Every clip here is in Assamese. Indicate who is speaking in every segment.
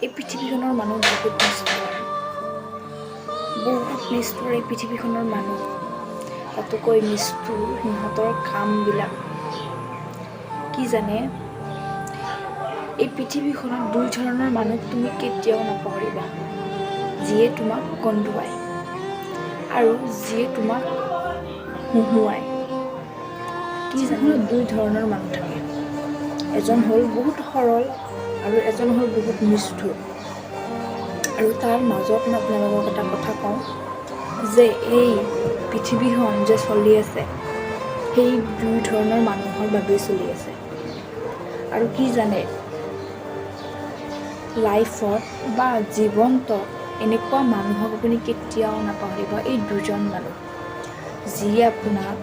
Speaker 1: এই পৃথিৱীখনৰ মানুহ বহুত নিষ্ঠুৰ এই পৃথিৱীখনৰ মানুহ তাতোকৈ নিষ্ঠুৰ সিহঁতৰ কামবিলাক কি জানে এই পৃথিৱীখনত দুই ধৰণৰ মানুহ তুমি কেতিয়াও নপাহৰিবা যিয়ে তোমাক কন্দুৱাই আৰু যিয়ে তোমাক হুহুৱাই কি জানে দুই ধৰণৰ মানুহ থাকে এজন হ'ল বহুত সৰল আৰু এজন হ'ল বহুত নিষ্ঠুৰ আৰু তাৰ মাজত মই আপোনালোকক এটা কথা কওঁ যে এই পৃথিৱীখন যে চলি আছে সেই দুই ধৰণৰ মানুহৰ বাবেই চলি আছে আৰু কি জানে লাইফত বা জীৱনত এনেকুৱা মানুহক আপুনি কেতিয়াও নাপাহৰিব এই দুজন মানুহ যিয়ে আপোনাক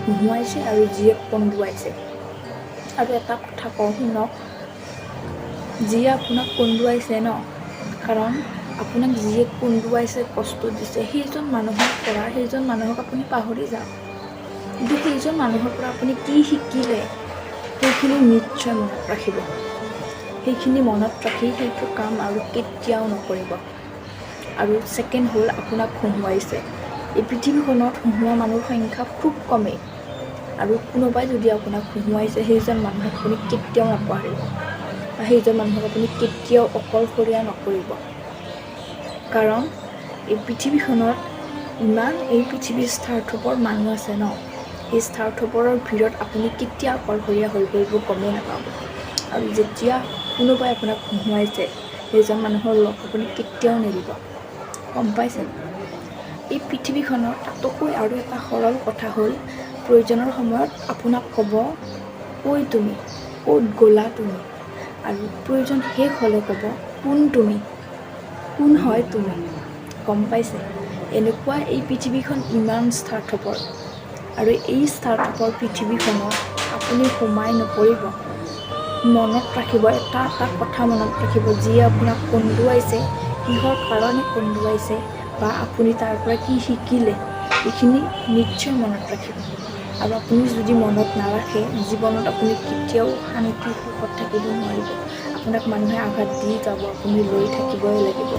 Speaker 1: হুহুৱাইছে আৰু যিয়ে কন্দুৱাইছে আৰু এটা কথা কওঁ শুনক যিয়ে আপোনাক কন্দুৱাইছে ন কাৰণ আপোনাক যিয়ে কন্দুৱাইছে কষ্ট দিছে সেইজন মানুহক আপুনি পাহৰি যাওক কিন্তু সেইজন মানুহৰ পৰা আপুনি কি শিকিলে সেইখিনি নিশ্চয় মনত ৰাখিব সেইখিনি মনত ৰাখি সেইটো কাম আৰু কেতিয়াও নকৰিব আৰু ছেকেণ্ড হ'ল আপোনাক হুহুৱাইছে এই পৃথিৱীখনত হুহুৱা মানুহৰ সংখ্যা খুব কমেই আৰু কোনোবাই যদি আপোনাক হুহুৱাইছে সেইজন মানুহক আপুনি কেতিয়াও নাপাহৰিব বা সেইজন মানুহক আপুনি কেতিয়াও অকলশৰীয়া নকৰিব কাৰণ এই পৃথিৱীখনত ইমান এই পৃথিৱীৰ স্বাৰ্থপৰ মানুহ আছে ন এই স্বাৰ্থপৰৰ ভিৰত আপুনি কেতিয়া অকলশৰীয়া হৈ পৰিব গমেই নাপাব আৰু যেতিয়া কোনোবাই আপোনাক হুহুৱাইছে সেইজন মানুহৰ লগ আপুনি কেতিয়াও নেৰিব গম পাইছে এই পৃথিৱীখনৰ তাতোকৈ আৰু এটা সৰল কথা হ'ল প্ৰয়োজনৰ সময়ত আপোনাক ক'ব ঐ তুমি ক'ত গ'লা তুমি আৰু প্ৰয়োজন শেষ হ'লে ক'ব কোন হয় তুমি গম পাইছে এনেকুৱা এই পৃথিৱীখন ইমান স্বাৰ্থপৰ আৰু এই স্বাৰ্থপৰ পৃথিৱীখনত আপুনি সোমাই নপৰিব মনত ৰাখিব এটা কথা মনত ৰাখিব যিয়ে আপোনাক কন্দুৱাইছে কিহৰ কাৰণে কন্দুৱাইছে বা আপুনি তাৰ পৰা কি শিকিলে এইখিনি নিশ্চয় মনত ৰাখিব আৰু আপুনি যদি মনত নাৰাখে জীৱনত আপুনি কেতিয়াও শান্তি সুখত থাকিব নোৱাৰিব আপোনাক মানুহে আঘাত দি যাব আপুনি লৈ থাকিবই লাগিব